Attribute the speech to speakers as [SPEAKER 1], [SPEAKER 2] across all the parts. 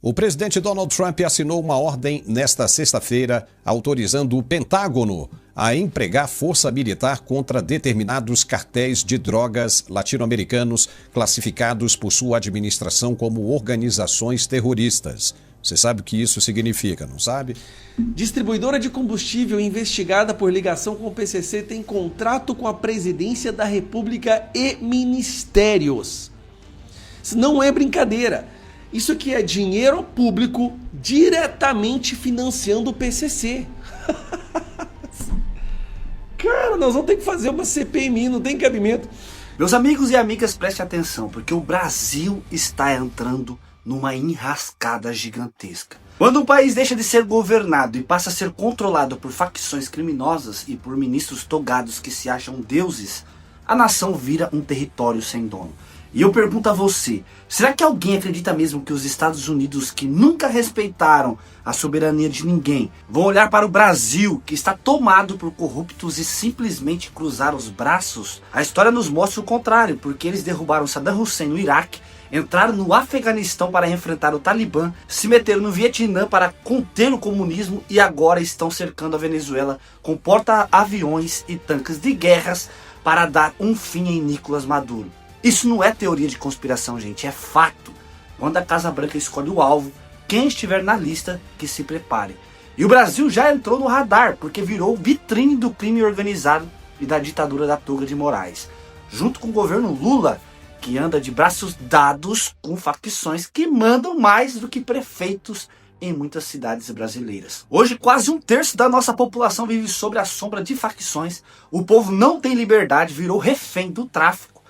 [SPEAKER 1] O presidente Donald Trump assinou uma ordem nesta sexta-feira autorizando o Pentágono a empregar força militar contra determinados cartéis de drogas latino-americanos classificados por sua administração como organizações terroristas. Você sabe o que isso significa, não sabe?
[SPEAKER 2] Distribuidora de combustível investigada por ligação com o PCC tem contrato com a Presidência da República e ministérios. Isso não é brincadeira. Isso aqui é dinheiro público diretamente financiando o PCC. Cara, nós vamos ter que fazer uma CPMI, não tem cabimento.
[SPEAKER 3] Meus amigos e amigas, prestem atenção, porque o Brasil está entrando numa enrascada gigantesca. Quando um país deixa de ser governado e passa a ser controlado por facções criminosas e por ministros togados que se acham deuses, a nação vira um território sem dono. E eu pergunto a você, será que alguém acredita mesmo que os Estados Unidos, que nunca respeitaram a soberania de ninguém, vão olhar para o Brasil, que está tomado por corruptos, e simplesmente cruzar os braços? A história nos mostra o contrário, porque eles derrubaram Saddam Hussein no Iraque, entraram no Afeganistão para enfrentar o Talibã, se meteram no Vietnã para conter o comunismo e agora estão cercando a Venezuela com porta-aviões e tanques de guerras para dar um fim em Nicolás Maduro. Isso não é teoria de conspiração, gente, é fato. Quando a Casa Branca escolhe o alvo, quem estiver na lista, que se prepare. E o Brasil já entrou no radar, porque virou vitrine do crime organizado e da ditadura da Toga de Moraes. Junto com o governo Lula, que anda de braços dados com facções que mandam mais do que prefeitos em muitas cidades brasileiras. Hoje quase um terço da nossa população vive sob a sombra de facções. O povo não tem liberdade, virou refém do tráfico,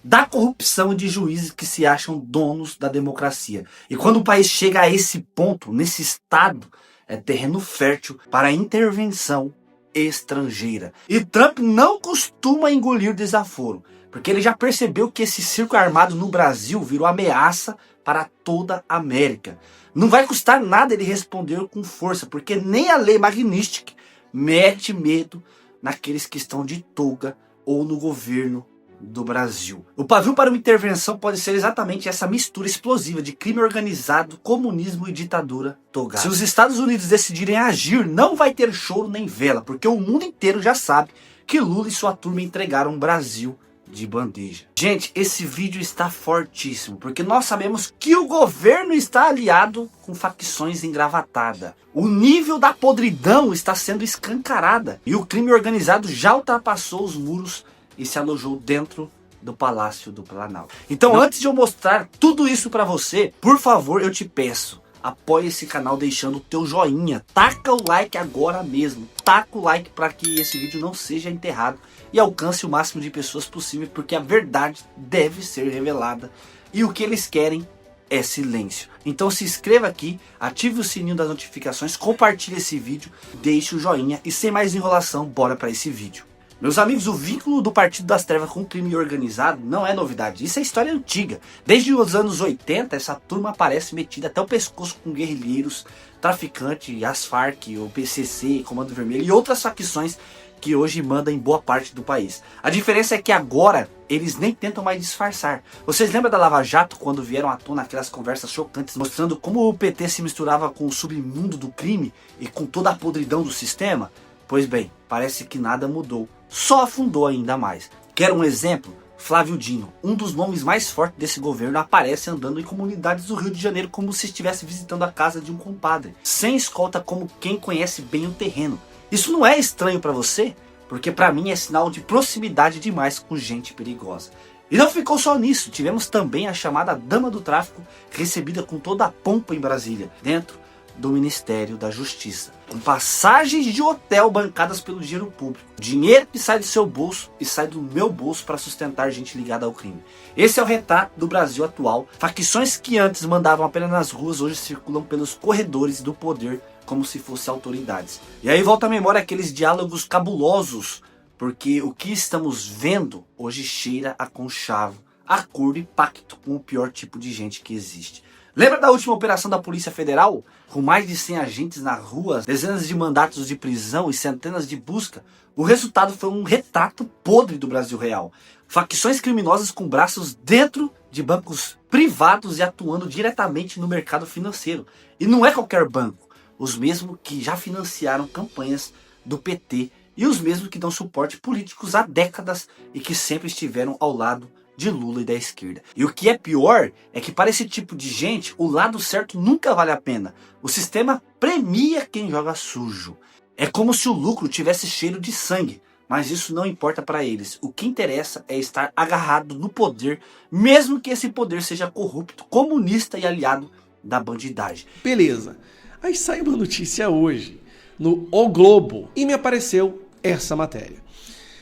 [SPEAKER 3] da corrupção e de juízes que se acham donos da democracia. E quando o país chega a esse ponto, nesse estado, é terreno fértil para a intervenção estrangeira. E Trump não costuma engolir desaforo, porque ele já percebeu que esse circo armado no Brasil virou ameaça para toda a América. Não vai custar nada ele responder com força, porque nem a lei Magnitsky mete medo naqueles que estão de toga ou no governo do Brasil. O pavio para uma intervenção pode ser exatamente essa mistura explosiva de crime organizado, comunismo e ditadura togada. Se os Estados Unidos decidirem agir, não vai ter choro nem vela, porque o mundo inteiro já sabe que Lula e sua turma entregaram o Brasil de bandeja. Gente, esse vídeo está fortíssimo, porque nós sabemos que o governo está aliado com facções engravatadas. O nível da podridão está sendo escancarada e o crime organizado já ultrapassou os muros e se alojou dentro do Palácio do Planalto. Então, antes de eu mostrar tudo isso para você, por favor, eu te peço, apoie esse canal deixando o teu joinha, taca o like agora mesmo, taca o like para que esse vídeo não seja enterrado e alcance o máximo de pessoas possível, porque a verdade deve ser revelada e o que eles querem é silêncio. Então se inscreva aqui, ative o sininho das notificações, compartilhe esse vídeo, deixe o joinha e sem mais enrolação, bora para esse vídeo. Meus amigos, o vínculo do Partido das Trevas com o crime organizado não é novidade, isso é história antiga. Desde os anos 80, essa turma aparece metida até o pescoço com guerrilheiros, traficantes, as Farc, o PCC, Comando Vermelho e outras facções que hoje mandam em boa parte do país. A diferença é que agora eles nem tentam mais disfarçar. Vocês lembram da Lava Jato, quando vieram à tona aquelas conversas chocantes mostrando como o PT se misturava com o submundo do crime e com toda a podridão do sistema? Pois bem, parece que nada mudou, só afundou ainda mais. Quer um exemplo? Flávio Dino, um dos nomes mais fortes desse governo, aparece andando em comunidades do Rio de Janeiro como se estivesse visitando a casa de um compadre, sem escolta, como quem conhece bem o terreno. Isso não é estranho para você? Porque para mim é sinal de proximidade demais com gente perigosa. E não ficou só nisso, tivemos também a chamada Dama do Tráfico, recebida com toda a pompa em Brasília, dentro do Ministério da Justiça, com passagens de hotel bancadas pelo dinheiro público, dinheiro que sai do seu bolso e sai do meu bolso para sustentar gente ligada ao crime. Esse é o retrato do Brasil atual. Facções que antes mandavam apenas nas ruas, hoje circulam pelos corredores do poder como se fossem autoridades. E aí volta à memória aqueles diálogos cabulosos, porque o que estamos vendo hoje cheira a conchavo, acordo e pacto com o pior tipo de gente que existe. Lembra da última operação da Polícia Federal? Com mais de 100 agentes na rua, dezenas de mandatos de prisão e centenas de busca, o resultado foi um retrato podre do Brasil real. Facções criminosas com braços dentro de bancos privados e atuando diretamente no mercado financeiro. E não é qualquer banco, os mesmos que já financiaram campanhas do PT e os mesmos que dão suporte políticos há décadas e que sempre estiveram ao lado de Lula e da esquerda. E o que é pior é que para esse tipo de gente, o lado certo nunca vale a pena. O sistema premia quem joga sujo. É como se o lucro tivesse cheiro de sangue, mas isso não importa para eles. O que interessa é estar agarrado no poder, mesmo que esse poder seja corrupto, comunista e aliado da bandidagem.
[SPEAKER 2] Beleza. Aí sai uma notícia hoje no O Globo e me apareceu essa matéria.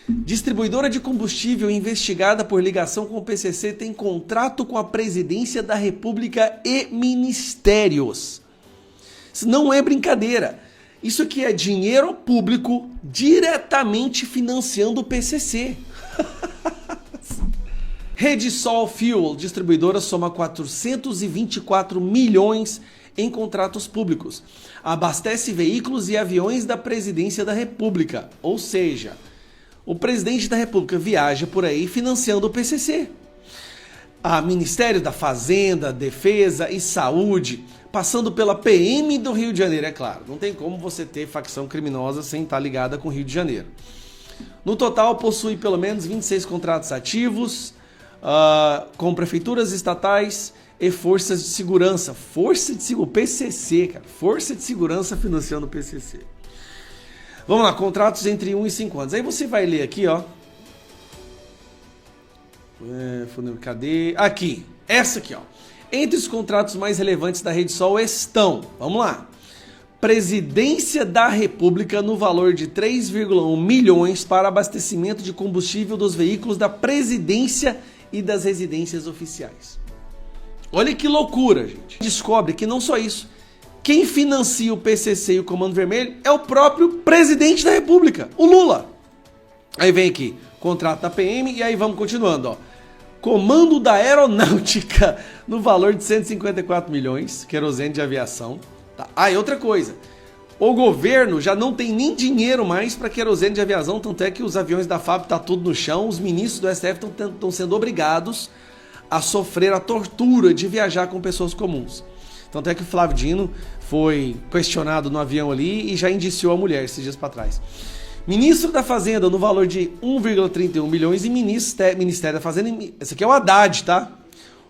[SPEAKER 2] Distribuidora de combustível investigada por ligação com o PCC tem contrato com a Presidência da República e ministérios. Isso não é brincadeira. Isso aqui é dinheiro público diretamente financiando o PCC. Redisol Fuel, distribuidora, soma 424 milhões em contratos públicos. Abastece veículos e aviões da Presidência da República, ou seja, o presidente da República viaja por aí financiando o PCC. A Ministério da Fazenda, Defesa e Saúde, passando pela PM do Rio de Janeiro, é claro. Não tem como você ter facção criminosa sem estar ligada com o Rio de Janeiro. No total, possui pelo menos 26 contratos ativos com prefeituras estatais e forças de segurança. O PCC, cara. Força de Segurança financiando o PCC. Vamos lá, contratos entre 1 e 5 anos. Aí você vai ler aqui, ó. Cadê? Aqui. Essa aqui, ó. Entre os contratos mais relevantes da Redisol estão, vamos lá, Presidência da República no valor de 3,1 milhões para abastecimento de combustível dos veículos da Presidência e das residências oficiais. Olha que loucura, gente. Descobre que não só isso. Quem financia o PCC e o Comando Vermelho é o próprio presidente da República, o Lula. Aí vem aqui, contrato da PM e aí vamos continuando, ó. Comando da Aeronáutica no valor de 154 milhões, querosene de aviação. Tá. Ah, e outra coisa, o governo já não tem nem dinheiro mais para querosene de aviação, tanto é que os aviões da FAB tá tudo no chão, os ministros do STF estão sendo obrigados a sofrer a tortura de viajar com pessoas comuns. Tanto é que o Flávio Dino foi questionado no avião ali e já indiciou a mulher esses dias para trás. Ministro da Fazenda no valor de 1,31 milhões e Ministério da Fazenda... Esse aqui é o Haddad, tá?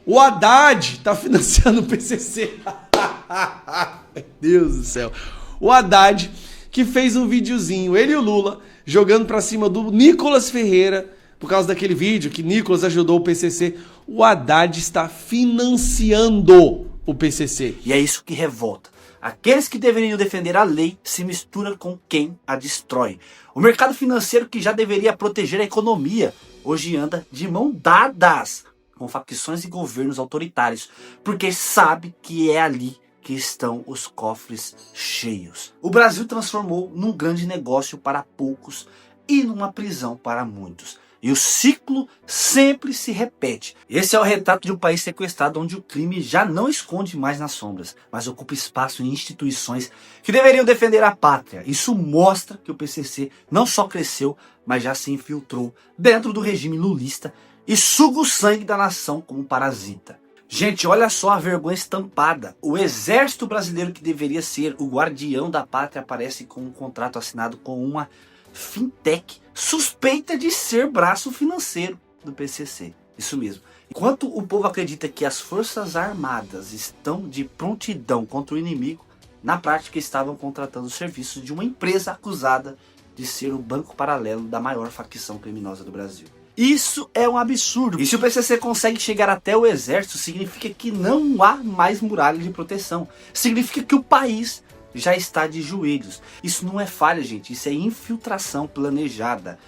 [SPEAKER 2] O Haddad tá financiando o PCC. Meu Deus do céu. O Haddad que fez um videozinho, ele e o Lula, jogando para cima do Nicolas Ferreira, por causa daquele vídeo que Nicolas ajudou o PCC. O Haddad está financiando o PCC.
[SPEAKER 3] E é isso que revolta. Aqueles que deveriam defender a lei se misturam com quem a destrói. O mercado financeiro, que já deveria proteger a economia, hoje anda de mão dadas com facções e governos autoritários, porque sabe que é ali que estão os cofres cheios. O Brasil transformou num grande negócio para poucos e numa prisão para muitos. E o ciclo sempre se repete. Esse é o retrato de um país sequestrado onde o crime já não esconde mais nas sombras, mas ocupa espaço em instituições que deveriam defender a pátria. Isso mostra que o PCC não só cresceu, mas já se infiltrou dentro do regime lulista e suga o sangue da nação como um parasita. Gente, olha só a vergonha estampada. O exército brasileiro, que deveria ser o guardião da pátria, aparece com um contrato assinado com uma fintech suspeita de ser braço financeiro do PCC. Isso mesmo. Enquanto o povo acredita que as forças armadas estão de prontidão contra o inimigo, na prática estavam contratando os serviços de uma empresa acusada de ser o banco paralelo da maior facção criminosa do Brasil. Isso é um absurdo. E se o PCC consegue chegar até o exército, significa que não há mais muralha de proteção. Significa que o país já está de joelhos. Isso não é falha, gente. Isso é infiltração planejada.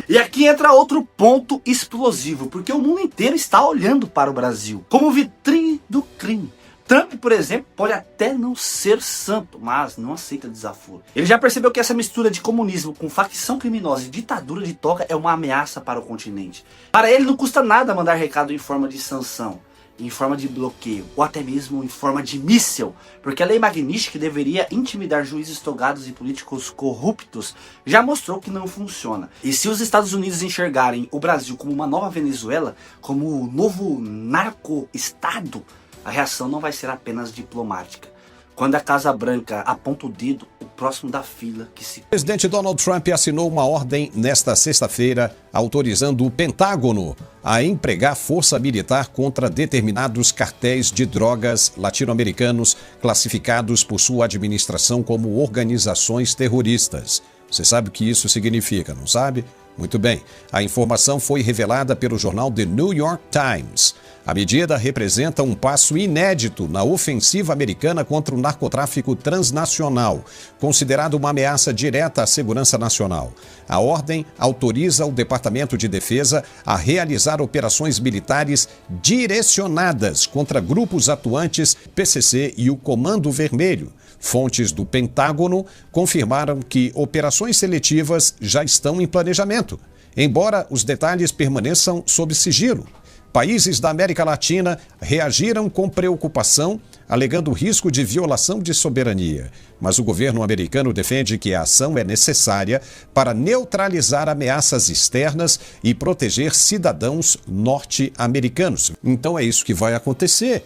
[SPEAKER 3] E aqui entra outro ponto explosivo, porque o mundo inteiro está olhando para o Brasil como vitrine do crime. Trump, por exemplo, pode até não ser santo, mas não aceita desaforo. Ele já percebeu que essa mistura de comunismo com facção criminosa e ditadura de toga é uma ameaça para o continente. Para ele não custa nada mandar recado em forma de sanção. em forma de bloqueio, ou até mesmo em forma de míssil, porque a lei Magnitsky, que deveria intimidar juízes togados e políticos corruptos, já mostrou que não funciona. E se os Estados Unidos enxergarem o Brasil como uma nova Venezuela, como um novo narco-estado, a reação não vai ser apenas diplomática. Quando a Casa Branca aponta o dedo, o próximo da fila que se...
[SPEAKER 1] O presidente Donald Trump assinou uma ordem nesta sexta-feira autorizando o Pentágono a empregar força militar contra determinados cartéis de drogas latino-americanos classificados por sua administração como organizações terroristas. Você sabe o que isso significa, não sabe? Muito bem. A informação foi revelada pelo jornal The New York Times. A medida representa um passo inédito na ofensiva americana contra o narcotráfico transnacional, considerado uma ameaça direta à segurança nacional. A ordem autoriza o Departamento de Defesa a realizar operações militares direcionadas contra grupos atuantes PCC e o Comando Vermelho. Fontes do Pentágono confirmaram que operações seletivas já estão em planejamento, embora os detalhes permaneçam sob sigilo. Países da América Latina reagiram com preocupação, alegando risco de violação de soberania. Mas o governo americano defende que a ação é necessária para neutralizar ameaças externas e proteger cidadãos norte-americanos. Então é isso que vai acontecer.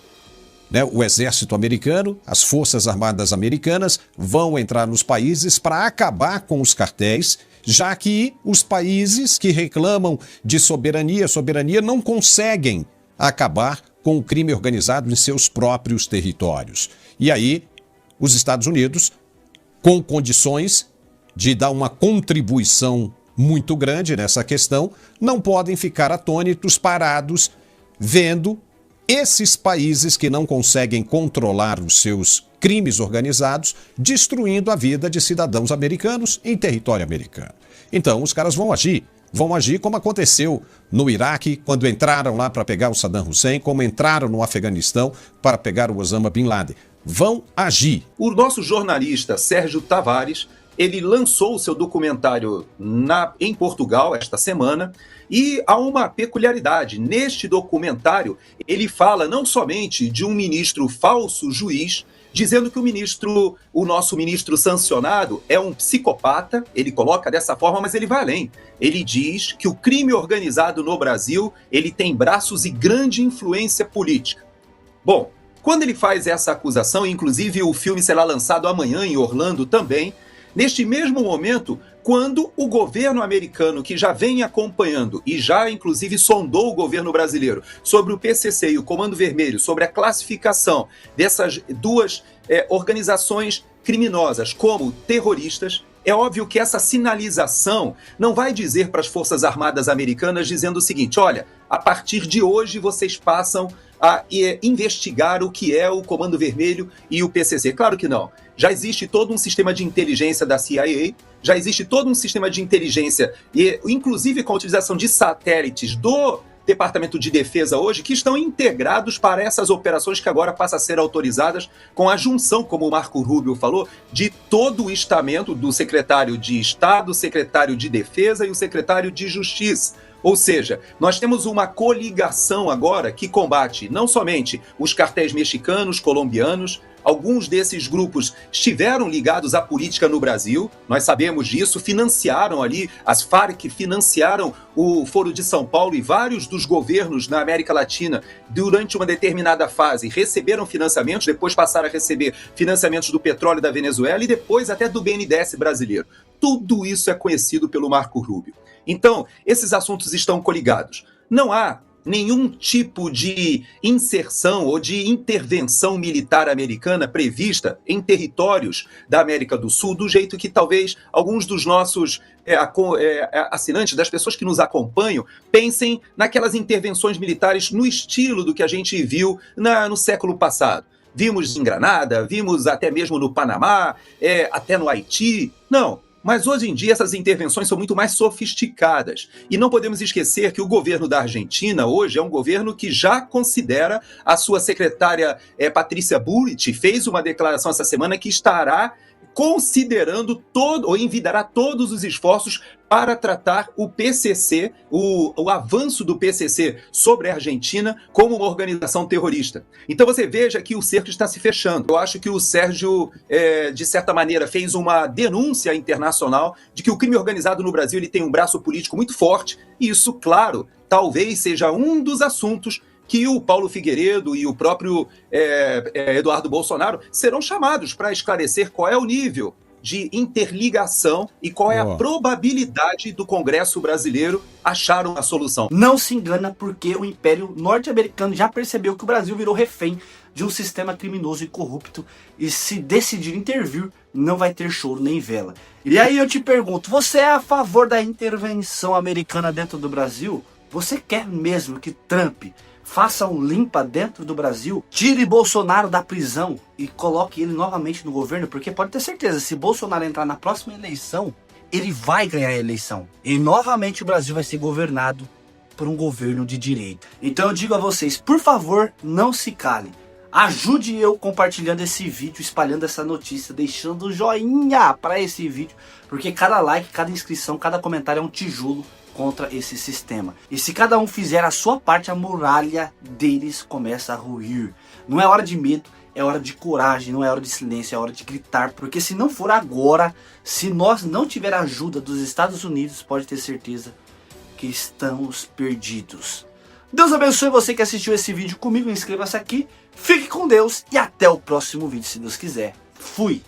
[SPEAKER 1] O exército americano, as forças armadas americanas vão entrar nos países para acabar com os cartéis, já que os países que reclamam de soberania não conseguem acabar com o crime organizado em seus próprios territórios. E aí, os Estados Unidos, com condições de dar uma contribuição muito grande nessa questão, não podem ficar atônitos, parados, vendo esses países que não conseguem controlar os seus crimes organizados, destruindo a vida de cidadãos americanos em território americano. Então, os caras vão agir como aconteceu no Iraque, quando entraram lá para pegar o Saddam Hussein, como entraram no Afeganistão para pegar o Osama Bin Laden. Vão agir.
[SPEAKER 4] O nosso jornalista Sérgio Tavares, ele lançou o seu documentário em Portugal esta semana, e há uma peculiaridade. Neste documentário, ele fala não somente de um ministro falso juiz, dizendo que o nosso ministro sancionado é um psicopata, ele coloca dessa forma, mas ele vai além. Ele diz que o crime organizado no Brasil, ele tem braços e grande influência política. Bom, quando ele faz essa acusação, inclusive o filme será lançado amanhã em Orlando também, neste mesmo momento, quando o governo americano, que já vem acompanhando e já inclusive sondou o governo brasileiro sobre o PCC e o Comando Vermelho, sobre a classificação dessas duas organizações criminosas como terroristas, é óbvio que essa sinalização não vai dizer para as Forças Armadas americanas dizendo o seguinte: olha, a partir de hoje vocês passam a investigar o que é o Comando Vermelho e o PCC. Claro que não. Já existe todo um sistema de inteligência da CIA, já existe todo um sistema de inteligência, inclusive com a utilização de satélites do Departamento de Defesa hoje, que estão integrados para essas operações que agora passam a ser autorizadas com a junção, como o Marco Rubio falou, de todo o estamento do secretário de Estado, secretário de Defesa e o secretário de Justiça. Ou seja, nós temos uma coligação agora que combate não somente os cartéis mexicanos, colombianos. Alguns desses grupos estiveram ligados à política no Brasil, nós sabemos disso, financiaram ali, as Farc financiaram o Foro de São Paulo, e vários dos governos na América Latina, durante uma determinada fase, receberam financiamentos, depois passaram a receber financiamentos do petróleo da Venezuela e depois até do BNDES brasileiro. Tudo isso é conhecido pelo Marco Rubio. Então, esses assuntos estão coligados. Não há nenhum tipo de inserção ou de intervenção militar americana prevista em territórios da América do Sul, do jeito que talvez alguns dos nossos assinantes, das pessoas que nos acompanham, pensem naquelas intervenções militares no estilo do que a gente viu no século passado. Vimos em Granada, vimos até mesmo no Panamá, até no Haiti. Não. Mas hoje em dia essas intervenções são muito mais sofisticadas. E não podemos esquecer que o governo da Argentina hoje é um governo que já considera a sua secretária Patrícia Bullrich, fez uma declaração essa semana que estará considerando ou envidará todos os esforços para tratar o PCC, o avanço do PCC sobre a Argentina como uma organização terrorista. Então você veja que o cerco está se fechando. Eu acho que o Sérgio, de certa maneira, fez uma denúncia internacional de que o crime organizado no Brasil ele tem um braço político muito forte, e isso, claro, talvez seja um dos assuntos que o Paulo Figueiredo e o próprio Eduardo Bolsonaro serão chamados para esclarecer qual é o nível de interligação e qual é a probabilidade do Congresso brasileiro achar uma solução.
[SPEAKER 3] Não se engana, porque o Império Norte-Americano já percebeu que o Brasil virou refém de um sistema criminoso e corrupto, e se decidir intervir, não vai ter choro nem vela. E aí eu te pergunto, você é a favor da intervenção americana dentro do Brasil? Você quer mesmo que Trump faça um limpa dentro do Brasil, tire Bolsonaro da prisão e coloque ele novamente no governo? Porque pode ter certeza, se Bolsonaro entrar na próxima eleição, ele vai ganhar a eleição. E novamente o Brasil vai ser governado por um governo de direita. Então eu digo a vocês, por favor, não se calem. Ajude eu compartilhando esse vídeo, espalhando essa notícia, deixando o joinha para esse vídeo, porque cada like, cada inscrição, cada comentário é um tijolo contra esse sistema. E se cada um fizer a sua parte, a muralha deles começa a ruir. Não é hora de medo, é hora de coragem, não é hora de silêncio, é hora de gritar, porque se não for agora, se nós não tiver a ajuda dos Estados Unidos, pode ter certeza que estamos perdidos. Deus abençoe você que assistiu esse vídeo comigo, inscreva-se aqui, fique com Deus e até o próximo vídeo, se Deus quiser. Fui!